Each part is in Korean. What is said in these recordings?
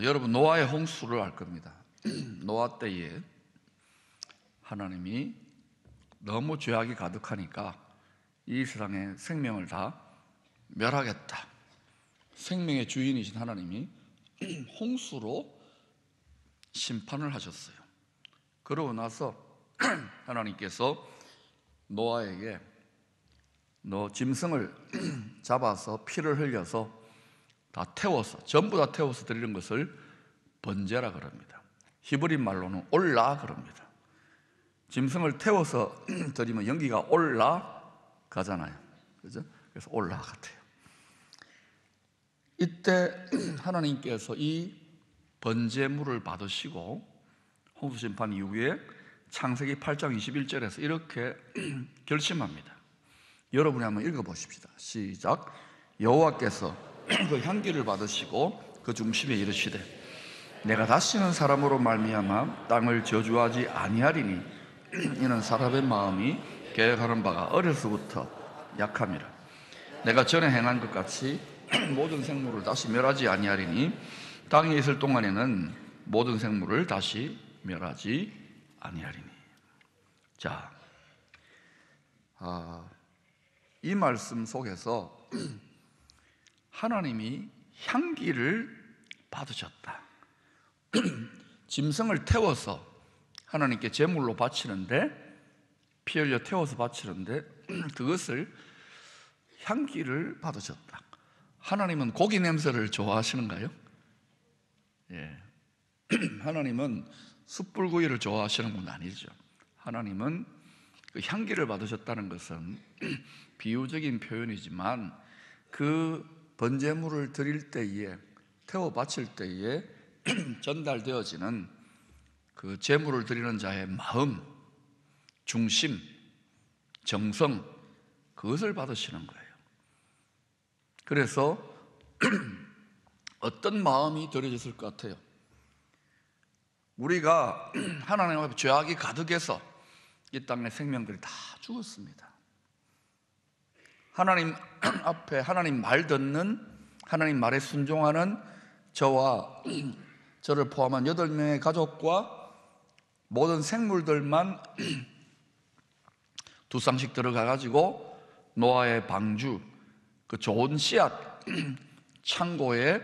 여러분 노아의 홍수를 알 겁니다. 노아 때에 하나님이 너무 죄악이 가득하니까 이 세상의 생명을 다 멸하겠다. 생명의 주인이신 하나님이 홍수로 심판을 하셨어요. 그러고 나서 하나님께서 노아에게 너 짐승을 잡아서 피를 흘려서 다 태워서, 전부 다 태워서 드리는 것을 번제라 그럽니다. 히브리 말로는 올라 그럽니다. 짐승을 태워서 드리면 연기가 올라가잖아요. 그죠? 그래서 올라 같아요. 이때 하나님께서 이 번제물을 받으시고 홍수 심판 이후에 창세기 8장 21절에서 이렇게 결심합니다. 여러분이 한번 읽어보십시다. 시작. 여호와께서 그 향기를 받으시고 그 중심에 이르시되 내가 다시는 사람으로 말미암아 땅을 저주하지 아니하리니 이는 사람의 마음이 계획하는 바가 어려서부터 약함이라. 내가 전에 행한 것 같이 모든 생물을 다시 멸하지 아니하리니 땅에 있을 동안에는 모든 생물을 다시 멸하지 아니하리니. 자, 이 말씀 속에서 하나님이 향기를 받으셨다. 짐승을 태워서 하나님께 제물로 바치는데, 피 흘려 태워서 바치는데 그것을 향기를 받으셨다. 하나님은 고기 냄새를 좋아하시는가요? 예. 하나님은 숯불구이를 좋아하시는 분 아니죠. 하나님은 그 향기를 받으셨다는 것은 비유적인 표현이지만 그 번제물을 드릴 때에, 태워 바칠 때에 전달되어지는 그 제물을 드리는 자의 마음, 중심, 정성, 그것을 받으시는 거예요. 그래서 어떤 마음이 드려졌을 것 같아요? 우리가 하나님 앞에 죄악이 가득해서 이 땅의 생명들이 다 죽었습니다. 하나님 앞에 하나님 말 듣는, 하나님 말에 순종하는 저와 저를 포함한 8명의 가족과 모든 생물들만 두 쌍씩 들어가가지고 노아의 방주, 그 좋은 씨앗 창고에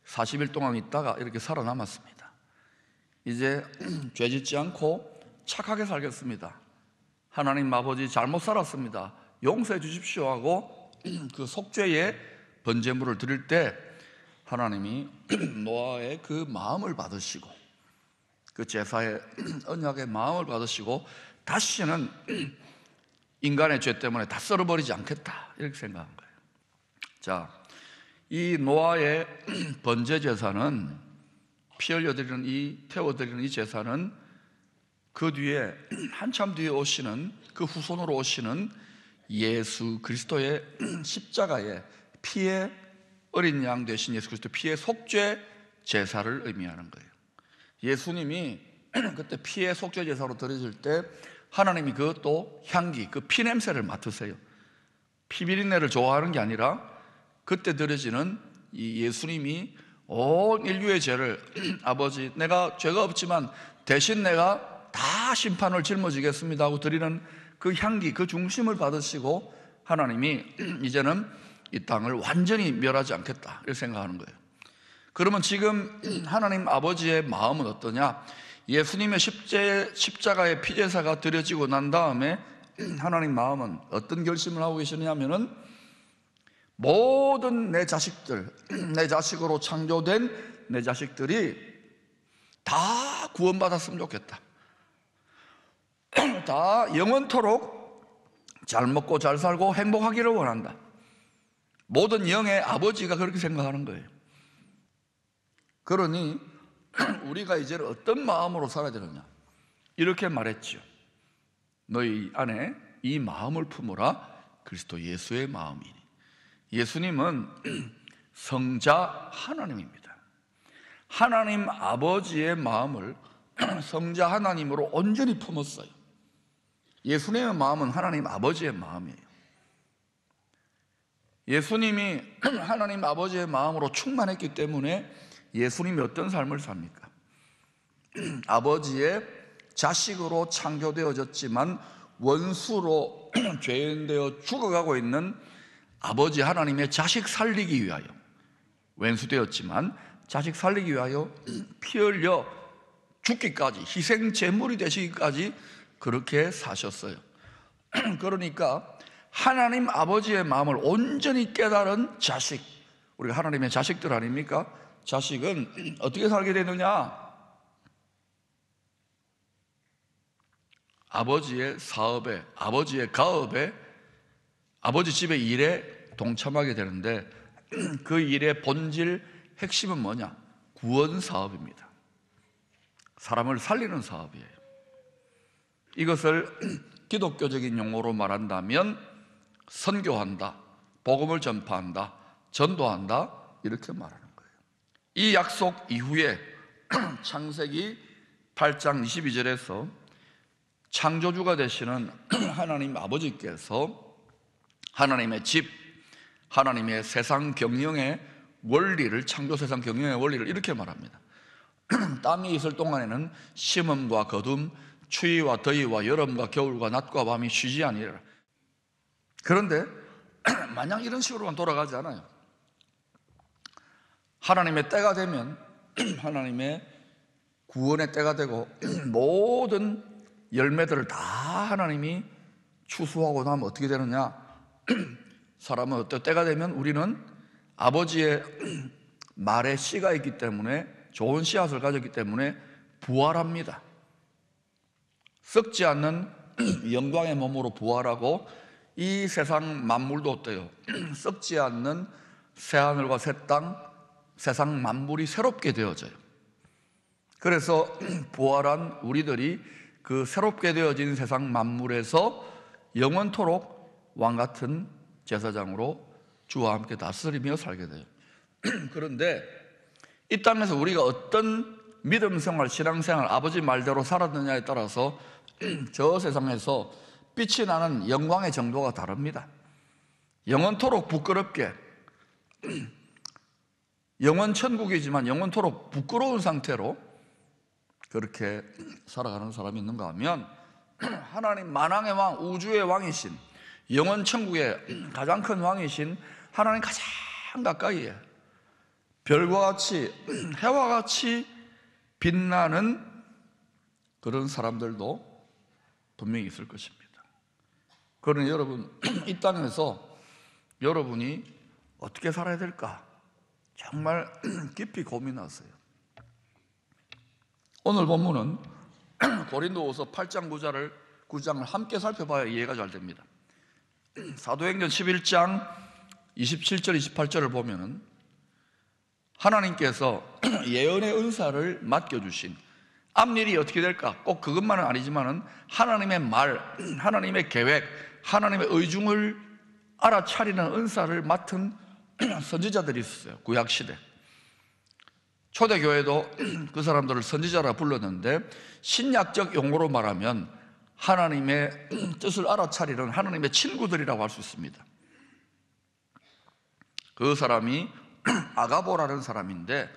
40일 동안 있다가 이렇게 살아남았습니다. 이제 죄 짓지 않고 착하게 살겠습니다. 하나님 아버지 잘못 살았습니다. 용서해 주십시오 하고 그 속죄의 번제물을 드릴 때 하나님이 노아의 그 마음을 받으시고 그 제사의 언약의 마음을 받으시고 다시는 인간의 죄 때문에 다 썰어버리지 않겠다, 이렇게 생각한 거예요. 자, 이 노아의 번제 제사는, 피 흘려드리는 태워드리는 이 제사는 그 뒤에 한참 뒤에 오시는, 그 후손으로 오시는 예수 그리스도의 십자가의 피의 어린 양 되신 예수 그리스도 피의 속죄 제사를 의미하는 거예요. 예수님이 그때 피의 속죄 제사로 드려질 때 하나님이 그것도 향기, 그 피 냄새를 맡으세요. 피 비린내를 좋아하는 게 아니라 그때 드려지는 이 예수님이 온 인류의 죄를 아버지 내가 죄가 없지만 대신 내가 다 심판을 짊어지겠습니다 하고 드리는 그 향기, 그 중심을 받으시고 하나님이 이제는 이 땅을 완전히 멸하지 않겠다, 이렇게 생각하는 거예요. 그러면 지금 하나님 아버지의 마음은 어떠냐? 예수님의 십자가의 피제사가 드려지고 난 다음에 하나님 마음은 어떤 결심을 하고 계시느냐면은 모든 내 자식들, 내 자식으로 창조된 내 자식들이 다 구원받았으면 좋겠다. 다 영원토록 잘 먹고 잘 살고 행복하기를 원한다. 모든 영의 아버지가 그렇게 생각하는 거예요. 그러니 우리가 이제 어떤 마음으로 살아야 되느냐? 이렇게 말했죠. 너희 안에 이 마음을 품으라. 그리스도 예수의 마음이니. 예수님은 성자 하나님입니다. 하나님 아버지의 마음을 성자 하나님으로 온전히 품었어요. 예수님의 마음은 하나님 아버지의 마음이에요. 예수님이 하나님 아버지의 마음으로 충만했기 때문에 예수님이 어떤 삶을 삽니까? 아버지의 자식으로 창조되어졌지만 원수로 죄인되어 죽어가고 있는 아버지 하나님의 자식 살리기 위하여, 왼수되었지만 자식 살리기 위하여 피 흘려 죽기까지, 희생 제물이 되시기까지 그렇게 사셨어요. 그러니까 하나님 아버지의 마음을 온전히 깨달은 자식, 우리가 하나님의 자식들 아닙니까? 자식은 어떻게 살게 되느냐? 아버지의 사업에, 아버지의 가업에, 아버지 집의 일에 동참하게 되는데, 그 일의 본질, 핵심은 뭐냐? 구원 사업입니다. 사람을 살리는 사업이에요. 이것을 기독교적인 용어로 말한다면 선교한다, 복음을 전파한다, 전도한다, 이렇게 말하는 거예요. 이 약속 이후에 창세기 8장 22절에서 창조주가 되시는 하나님 아버지께서 하나님의 집, 하나님의 세상 경영의 원리를, 창조 세상 경영의 원리를 이렇게 말합니다. 땅에 있을 동안에는 심음과 거둠, 추위와 더위와 여름과 겨울과 낮과 밤이 쉬지 아니하리라. 그런데 마냥 이런 식으로만 돌아가지 않아요. 하나님의 때가 되면, 하나님의 구원의 때가 되고 모든 열매들을 다 하나님이 추수하고 나면 어떻게 되느냐? 사람은 어떤 때가 되면 우리는 아버지의 말에 씨가 있기 때문에, 좋은 씨앗을 가졌기 때문에 부활합니다. 썩지 않는 영광의 몸으로 부활하고, 이 세상 만물도 어때요? 썩지 않는 새하늘과 새 땅, 세상 만물이 새롭게 되어져요. 그래서 부활한 우리들이 그 새롭게 되어진 세상 만물에서 영원토록 왕같은 제사장으로 주와 함께 다스리며 살게 돼요. 그런데 이 땅에서 우리가 어떤 믿음생활, 신앙생활, 아버지 말대로 살았느냐에 따라서 저 세상에서 빛이 나는 영광의 정도가 다릅니다. 영원토록 부끄럽게, 영원 천국이지만 영원토록 부끄러운 상태로 그렇게 살아가는 사람이 있는가 하면, 하나님 만왕의 왕, 우주의 왕이신, 영원 천국의 가장 큰 왕이신 하나님 가장 가까이에 별과 같이, 해와 같이 빛나는 그런 사람들도 분명히 있을 것입니다. 그러니 여러분, 이 땅에서 여러분이 어떻게 살아야 될까? 정말 깊이 고민하세요. 오늘 본문은 고린도후서 8장 9장을 함께 살펴봐야 이해가 잘 됩니다. 사도행전 11장 27절 28절을 보면은 하나님께서 예언의 은사를 맡겨주신, 앞일이 어떻게 될까? 꼭 그것만은 아니지만은 하나님의 말, 하나님의 계획, 하나님의 의중을 알아차리는 은사를 맡은 선지자들이 있었어요. 구약시대 초대교회도 그 사람들을 선지자라 불렀는데, 신약적 용어로 말하면 하나님의 뜻을 알아차리는 하나님의 친구들이라고 할 수 있습니다. 그 사람이 아가보라는 사람인데,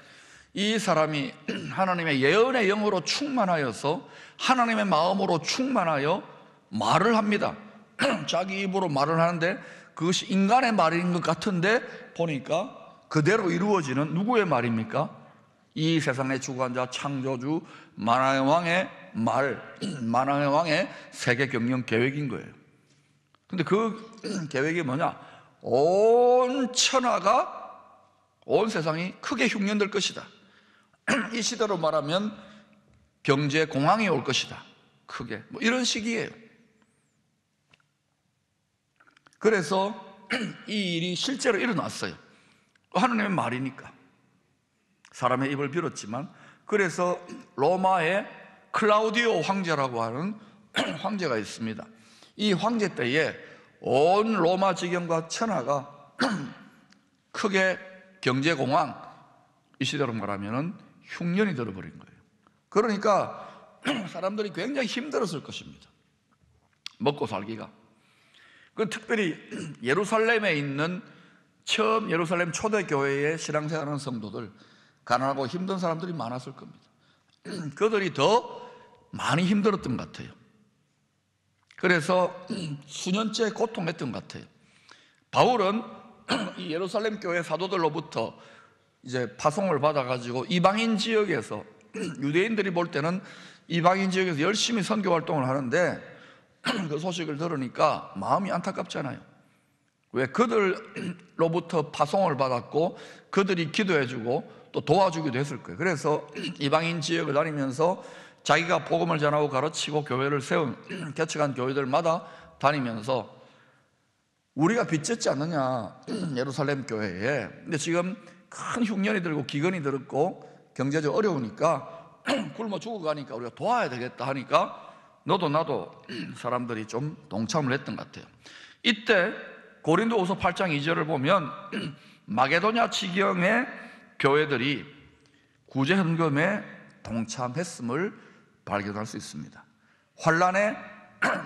이 사람이 하나님의 예언의 영으로 충만하여서 하나님의 마음으로 충만하여 말을 합니다. 자기 입으로 말을 하는데 그것이 인간의 말인 것 같은데 보니까 그대로 이루어지는 누구의 말입니까? 이 세상의 주관자, 창조주, 만왕의 왕의 말, 만왕의 왕의 세계 경영 계획인 거예요. 근데 그 계획이 뭐냐? 온 천하가, 온 세상이 크게 흉년될 것이다. 이 시대로 말하면 경제 공황이 올 것이다. 크게. 뭐 이런 시기예요. 그래서 이 일이 실제로 일어났어요. 하나님의 말이니까. 사람의 입을 빌었지만, 그래서 로마의 클라우디오 황제라고 하는 황제가 있습니다. 이 황제 때에 온 로마 지경과 천하가 크게 경제공황, 이 시대로 말하면 흉년이 들어버린 거예요. 그러니까 사람들이 굉장히 힘들었을 것입니다. 먹고 살기가. 그 특별히 예루살렘에 있는 처음 예루살렘 초대교회의 신앙생활하는 성도들, 가난하고 힘든 사람들이 많았을 겁니다. 그들이 더 많이 힘들었던 것 같아요. 그래서 수년째 고통했던 것 같아요. 바울은 이 예루살렘 교회 사도들로부터 이제 파송을 받아가지고 이방인 지역에서, 유대인들이 볼 때는 이방인 지역에서 열심히 선교 활동을 하는데 그 소식을 들으니까 마음이 안타깝잖아요. 왜? 그들로부터 파송을 받았고 그들이 기도해주고 또 도와주기도 했을 거예요. 그래서 이방인 지역을 다니면서 자기가 복음을 전하고 가르치고 교회를 세운 개척한 교회들마다 다니면서 우리가 빚졌지 않느냐, 예루살렘 교회에. 근데 지금 큰 흉년이 들고 기근이 들었고 경제적 어려우니까 굶어 죽어가니까 우리가 도와야 되겠다 하니까 너도 나도 사람들이 좀 동참을 했던 것 같아요. 이때 고린도후서 8장 2절을 보면 마게도냐 지경의 교회들이 구제 헌금에 동참했음을 발견할 수 있습니다. 환난의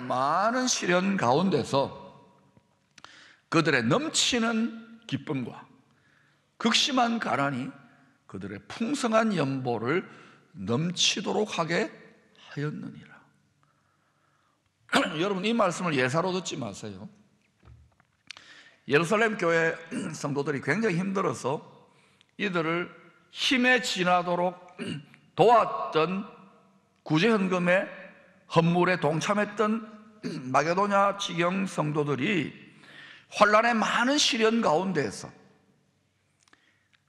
많은 시련 가운데서 그들의 넘치는 기쁨과 극심한 가난이 그들의 풍성한 연보를 넘치도록 하게 하였느니라. 여러분, 이 말씀을 예사로 듣지 마세요. 예루살렘 교회 성도들이 굉장히 힘들어서 이들을 힘에 지나도록 도왔던 구제헌금의 헌물에 동참했던 마게도냐 지경 성도들이 환난의 많은 시련 가운데에서,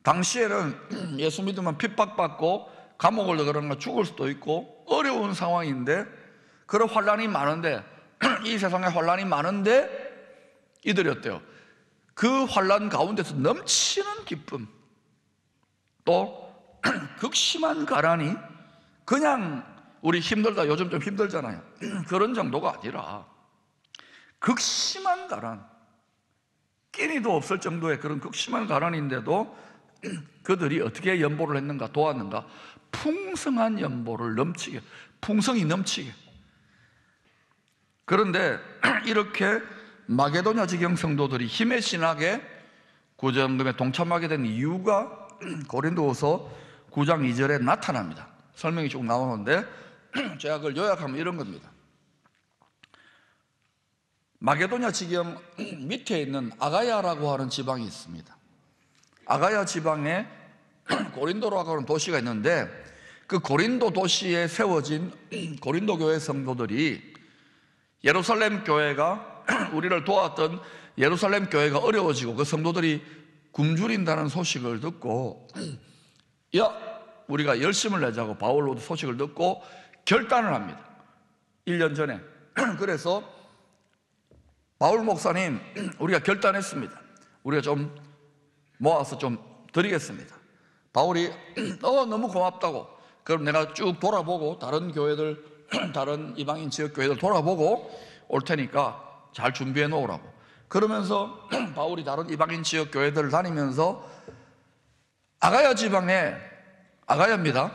당시에는 예수 믿으면 핍박받고 감옥을 들어가거나 죽을 수도 있고 어려운 상황인데, 그런 환난이 많은데, 이 세상에 환난이 많은데 이들이 어때요? 그 환난 가운데서 넘치는 기쁨, 또 극심한 가난이, 그냥 우리 힘들다, 요즘 좀 힘들잖아요, 그런 정도가 아니라 극심한 가난, 끼니도 없을 정도의 그런 극심한 가난인데도 그들이 어떻게 연보를 했는가, 도왔는가? 풍성한 연보를 넘치게, 풍성이 넘치게. 그런데 이렇게 마게도냐 지경 성도들이 힘에 신하게 구제헌금에 동참하게 된 이유가 고린도후서 9장 2절에 나타납니다. 설명이 조금 나오는데 제가 그걸 요약하면 이런 겁니다. 마게도냐 지경 밑에 있는 아가야라고 하는 지방이 있습니다. 아가야 지방에 고린도라고 하는 도시가 있는데, 그 고린도 도시에 세워진 고린도 교회 성도들이 예루살렘 교회가, 우리를 도왔던 예루살렘 교회가 어려워지고 그 성도들이 굶주린다는 소식을 듣고, 야, 우리가 열심을 내자고 바울로 소식을 듣고 결단을 합니다. 1년 전에. 그래서 바울 목사님, 우리가 결단했습니다. 우리가 좀 모아서 좀 드리겠습니다. 바울이 너무 고맙다고, 그럼 내가 쭉 돌아보고 다른 교회들, 다른 이방인 지역 교회들 돌아보고 올 테니까 잘 준비해 놓으라고. 그러면서 바울이 다른 이방인 지역 교회들을 다니면서 아가야 지방에, 아가야입니다,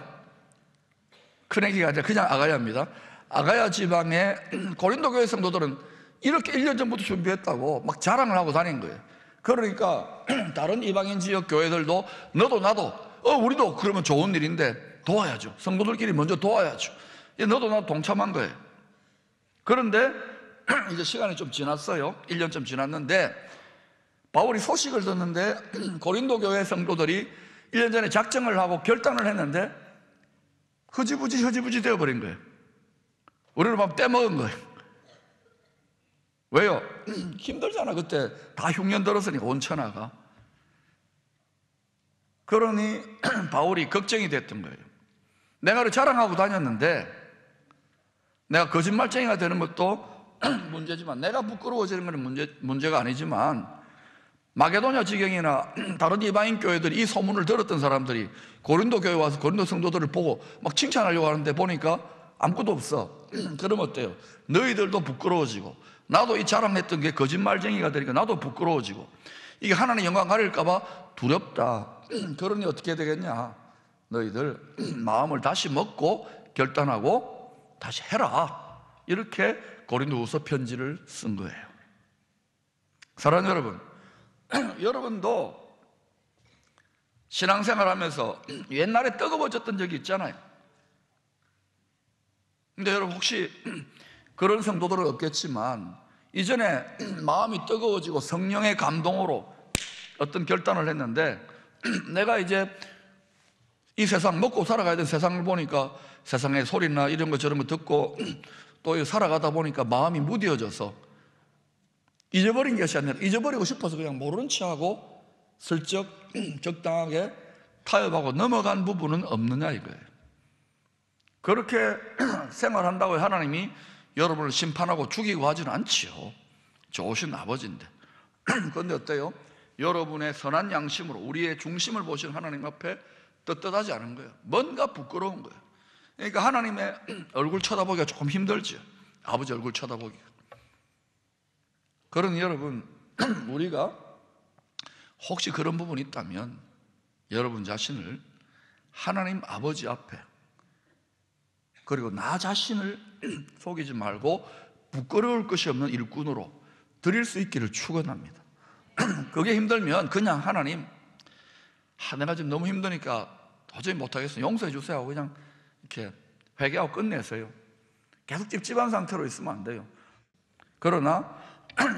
큰애기가 아니라 그냥 아가야입니다. 아가야 지방의 고린도 교회 성도들은 이렇게 1년 전부터 준비했다고 막 자랑을 하고 다닌 거예요. 그러니까 다른 이방인 지역 교회들도 너도 나도, 우리도 그러면 좋은 일인데 도와야죠. 성도들끼리 먼저 도와야죠. 너도 나도 동참한 거예요. 그런데 이제 시간이 좀 지났어요. 1년쯤 지났는데 바울이 소식을 듣는데 고린도 교회 성도들이 1년 전에 작정을 하고 결단을 했는데 흐지부지 되어버린 거예요. 우리를 막 떼먹은 거예요. 왜요? 힘들잖아. 그때 다 흉년 들었으니까 온천하가. 그러니 바울이 걱정이 됐던 거예요. 내가 자랑하고 다녔는데 내가 거짓말쟁이가 되는 것도 문제지만, 내가 부끄러워지는 건 문제가 아니지만, 마게도냐 지경이나 다른 이방인 교회들이 이 소문을 들었던 사람들이 고린도 교회 와서 고린도 성도들을 보고 막 칭찬하려고 하는데 보니까 아무것도 없어. 그럼 어때요? 너희들도 부끄러워지고 나도 이 자랑했던 게 거짓말쟁이가 되니까 나도 부끄러워지고, 이게 하나님의 영광 가릴까봐 두렵다. 그러니 어떻게 되겠냐? 너희들 마음을 다시 먹고 결단하고 다시 해라. 이렇게 고린도후서 편지를 쓴 거예요. 사랑하는 여러분, 여러분도 신앙생활 하면서 옛날에 뜨거워졌던 적이 있잖아요. 근데 여러분 혹시 그런 성도들은 없겠지만 이전에 마음이 뜨거워지고 성령의 감동으로 어떤 결단을 했는데 내가 이제 이 세상 먹고 살아가야 되는 세상을 보니까 세상의 소리나 이런 거 저런 거 듣고 또 살아가다 보니까 마음이 무뎌져서 잊어버린 것이 아니라 잊어버리고 싶어서 그냥 모르는 척하고 슬쩍 적당하게 타협하고 넘어간 부분은 없느냐 이거예요. 그렇게 생활한다고 하나님이 여러분을 심판하고 죽이고 하지는 않지요. 좋으신 아버지인데. 그런데 어때요? 여러분의 선한 양심으로 우리의 중심을 보시는 하나님 앞에 떳떳하지 않은 거예요. 뭔가 부끄러운 거예요. 그러니까 하나님의 얼굴 쳐다보기가 조금 힘들죠. 아버지 얼굴 쳐다보기가. 그러니 여러분, 우리가 혹시 그런 부분이 있다면 여러분 자신을 하나님 아버지 앞에, 그리고 나 자신을 속이지 말고 부끄러울 것이 없는 일꾼으로 드릴 수 있기를 축원합니다. 그게 힘들면 그냥 하나님, 내가 지금 너무 힘드니까 도저히 못하겠어요, 용서해 주세요 하고 그냥 이렇게 회개하고 끝내세요. 계속 찝찝한 상태로 있으면 안 돼요. 그러나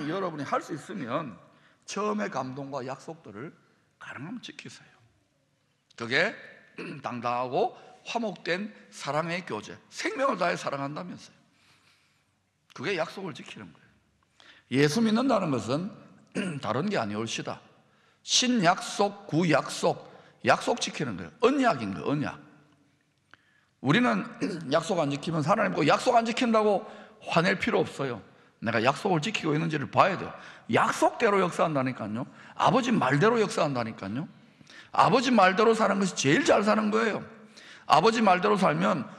여러분이 할 수 있으면 처음의 감동과 약속들을 가능하면 지키세요. 그게 당당하고 화목된 사랑의 교제, 생명을 다해 사랑한다면서요. 그게 약속을 지키는 거예요. 예수 믿는다는 것은 다른 게 아니올시다. 신약속, 구약속, 약속 지키는 거예요. 언약인 거예요. 언약. 우리는 약속 안 지키면 하나님 보고 약속 안 지킨다고 화낼 필요 없어요. 내가 약속을 지키고 있는지를 봐야 돼요. 약속대로 역사한다니까요. 아버지 말대로 역사한다니까요. 아버지 말대로 사는 것이 제일 잘 사는 거예요. 아버지 말대로 살면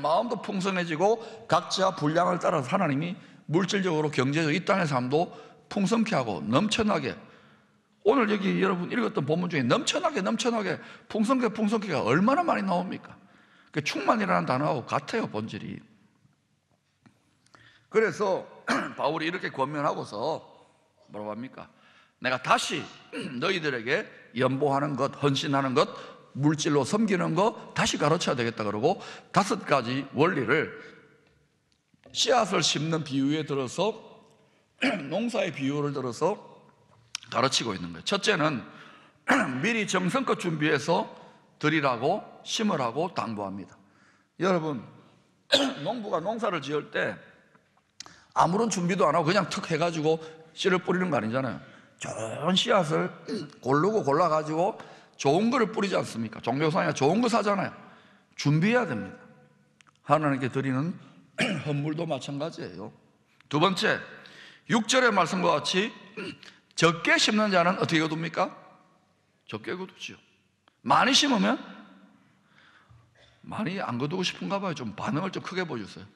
마음도 풍성해지고 각자 분량을 따라서 하나님이 물질적으로 경제적으로 이 땅의 삶도 풍성케 하고 넘쳐나게, 오늘 여기 여러분 읽었던 본문 중에 넘쳐나게 풍성케가 얼마나 많이 나옵니까? 그 충만이라는 단어하고 같아요, 본질이. 그래서 바울이 이렇게 권면하고서 뭐라고 합니까? 내가 다시 너희들에게 연보하는 것, 헌신하는 것, 물질로 섬기는 것 다시 가르쳐야 되겠다 그러고 5가지 원리를 씨앗을 심는 비유에 들어서 농사의 비유를 들어서 가르치고 있는 거예요. 첫째는 미리 정성껏 준비해서 드리라고, 심으라고 당부합니다. 여러분, 농부가 농사를 지을 때 아무런 준비도 안 하고 그냥 툭 해가지고 씨를 뿌리는 거 아니잖아요. 좋은 씨앗을 고르고 골라가지고 좋은 거를 뿌리지 않습니까? 종묘상에 좋은 거 사잖아요. 준비해야 됩니다. 하나님께 드리는 헌물도 마찬가지예요. 두 번째, 6절의 말씀과 같이 적게 심는 자는 어떻게 거둡니까? 적게 거두지요. 많이 심으면, 많이 안 거두고 싶은가 봐요. 좀 반응을 좀 크게 보여주세요.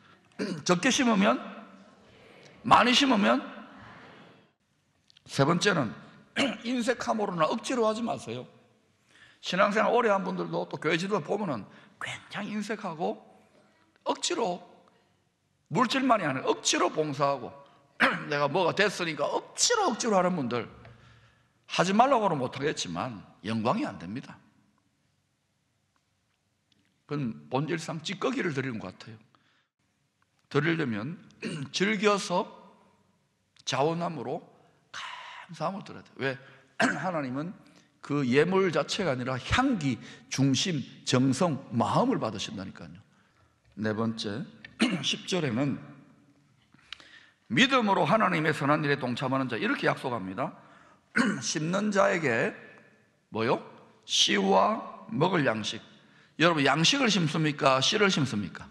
적게 심으면, 많이 심으면. 세 번째는 인색함으로나 억지로 하지 마세요. 신앙생활 오래 한 분들도 또 교회 지도 보면은 굉장히 인색하고 억지로, 물질만이 아니라 억지로 봉사하고 내가 뭐가 됐으니까 억지로 하는 분들, 하지 말라고는 못하겠지만 영광이 안 됩니다. 그건 본질상 찌꺼기를 드리는 것 같아요. 드리려면 즐겨서 자원함으로 감사함을 드려야 돼요. 왜? 하나님은 그 예물 자체가 아니라 향기, 중심, 정성, 마음을 받으신다니까요. 네 번째, 10절에는 믿음으로 하나님의 선한 일에 동참하는 자, 이렇게 약속합니다. 심는 자에게 뭐요? 씨와 먹을 양식. 여러분, 양식을 심습니까? 씨를 심습니까?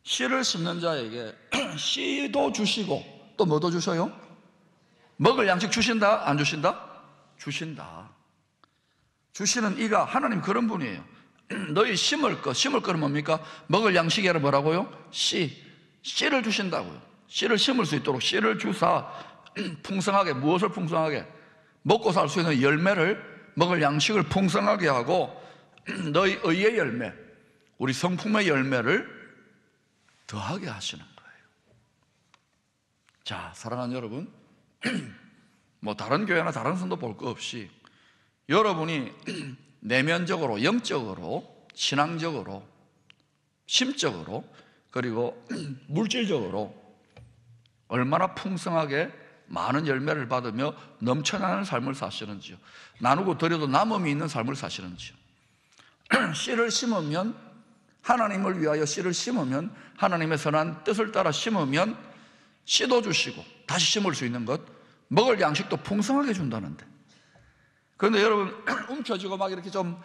씨를 심는 자에게 씨도 주시고 또 뭐도 주셔요? 먹을 양식 주신다? 안 주신다? 주신다. 주시는 이가 하나님 그런 분이에요. 너희 심을 거는 뭡니까? 먹을 양식이 아니라 뭐라고요? 씨를 주신다고요. 씨를 심을 수 있도록 씨를 주사 풍성하게, 무엇을 풍성하게? 먹고 살 수 있는 열매를, 먹을 양식을 풍성하게 하고 너희 의의 열매, 우리 성품의 열매를 더하게 하시는 거예요. 자, 사랑하는 여러분, 뭐 다른 교회나 다른 선도 볼 거 없이 여러분이 내면적으로, 영적으로, 신앙적으로, 심적으로, 그리고 물질적으로 얼마나 풍성하게 많은 열매를 받으며 넘쳐나는 삶을 사시는지요. 나누고 드려도 남음이 있는 삶을 사시는지요. 씨를 심으면, 하나님을 위하여 씨를 심으면, 하나님의 선한 뜻을 따라 심으면 씨도 주시고 다시 심을 수 있는 것, 먹을 양식도 풍성하게 준다는데, 그런데 여러분 움켜쥐고 막 이렇게 좀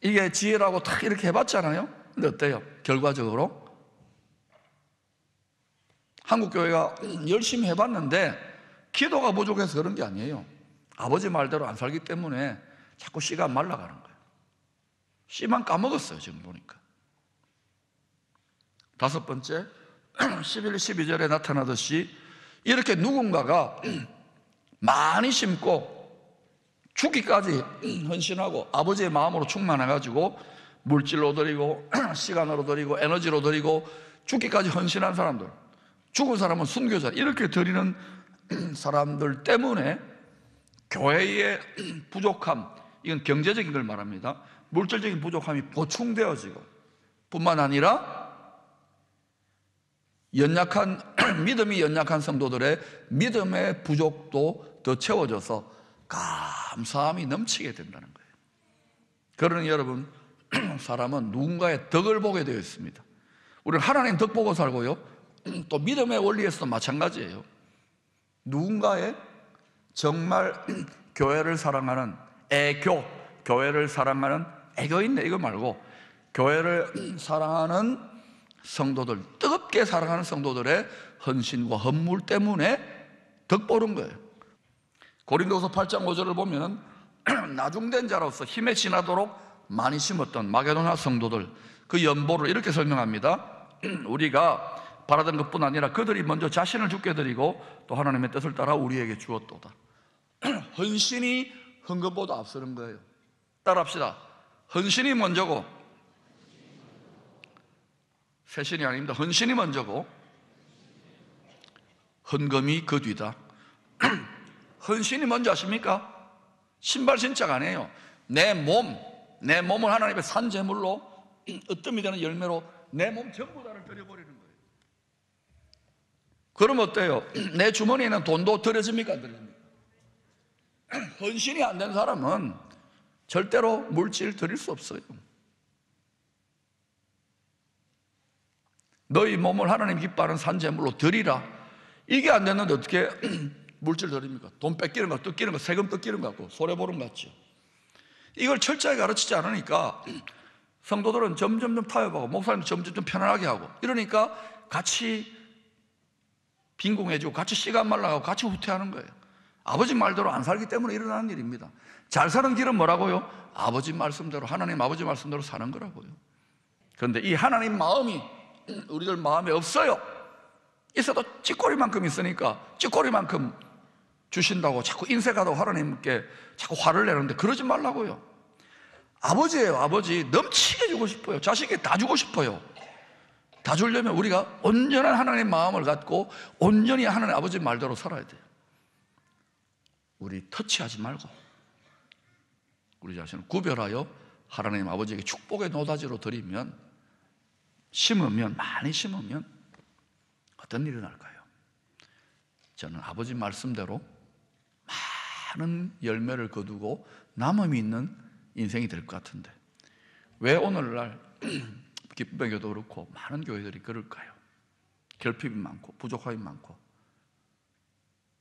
이게 지혜라고 탁 이렇게 해봤잖아요. 근데 어때요? 결과적으로 한국교회가 열심히 해봤는데 기도가 부족해서 그런 게 아니에요. 아버지 말대로 안 살기 때문에 자꾸 씨가 말라가는 거예요. 씨만 까먹었어요. 지금 보니까. 다섯 번째, 11, 12절에 나타나듯이 이렇게 누군가가 많이 심고 죽기까지 헌신하고 아버지의 마음으로 충만해가지고 물질로 드리고 시간으로 드리고 에너지로 드리고 죽기까지 헌신한 사람들, 죽은 사람은 순교자, 이렇게 드리는 사람들 때문에 교회의 부족함, 이건 경제적인 걸 말합니다. 물질적인 부족함이 보충되어지고 뿐만 아니라 믿음이 연약한 성도들의 믿음의 부족도 더 채워져서 감사함이 넘치게 된다는 거예요. 그러니 여러분, 사람은 누군가의 덕을 보게 되어 있습니다. 우리는 하나님 덕 보고 살고요, 또 믿음의 원리에서도 마찬가지예요. 누군가의 정말 교회를 사랑하는 애교, 교회를 사랑하는 애교 있네 이거 말고 교회를 사랑하는 성도들, 뜨겁게 사랑하는 성도들의 헌신과 헌물 때문에 덕 보는 거예요. 고린도서 8장 5절을 보면 나중된 자로서 힘에 지나도록 많이 심었던 마게도냐 성도들, 그 연보를 이렇게 설명합니다. 우리가 바라던 것뿐 아니라 그들이 먼저 자신을 주께 드리고 또 하나님의 뜻을 따라 우리에게 주었도다. 헌신이 헌금보다 앞서는 거예요. 따라합시다. 헌신이 먼저고, 세신이 아닙니다. 헌신이 먼저고 헌금이 그 뒤다. 헌신이 먼저 하십니까? 신발 신자가 아니에요. 내 몸을 하나님의 산 제물로 으뜸이 되는 열매로 내 몸 전부 다를 드려버리는 거예요. 그럼 어때요? 내 주머니에 있는 돈도 드려집니까? 안 드립니까? 헌신이 안 된 사람은 절대로 물질 드릴 수 없어요. 너희 몸을 하나님 기뻐하는 산 제물로 드리라. 이게 안 됐는데 어떻게 물질 드립니까? 돈 뺏기는 거, 뜯기는 거, 세금 뜯기는 거 같고 손해보는 것 같죠. 이걸 철저히 가르치지 않으니까 성도들은 점점 타협하고 목사님 점점 편안하게 하고 이러니까 같이 빈궁해지고 같이 씨가 말라가고 같이 후퇴하는 거예요. 아버지 말대로 안 살기 때문에 일어나는 일입니다. 잘 사는 길은 뭐라고요? 아버지 말씀대로, 하나님 아버지 말씀대로 사는 거라고요. 그런데 이 하나님 마음이 우리들 마음에 없어요. 있어도 찌꺼리만큼 있으니까 찌꺼리만큼 주신다고 자꾸 인색하다고 하나님께 자꾸 화를 내는데 그러지 말라고요. 아버지예요. 아버지. 넘치게 주고 싶어요. 자식에게 다 주고 싶어요. 다 주려면 우리가 온전한 하나님 마음을 갖고 온전히 하나님 아버지 말대로 살아야 돼요. 우리 터치하지 말고 우리 자신을 구별하여 하나님 아버지에게 축복의 노다지로 드리면, 심으면, 많이 심으면 어떤 일이 날까요? 저는 아버지 말씀대로 많은 열매를 거두고 남음이 있는 인생이 될 것 같은데 왜 오늘날 기쁨의 교도 그렇고 많은 교회들이 그럴까요? 결핍이 많고 부족함이 많고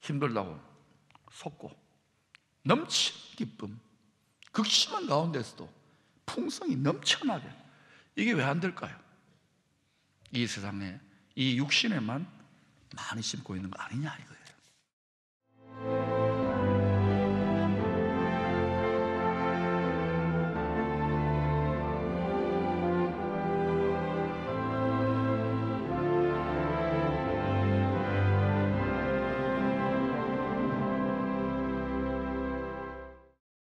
힘들다고 속고 넘치는 기쁨, 극심한 가운데서도 풍성이 넘쳐나게, 이게 왜 안 될까요? 이 세상에 이 육신에만 많이 심고 있는 거 아니냐 이거예요.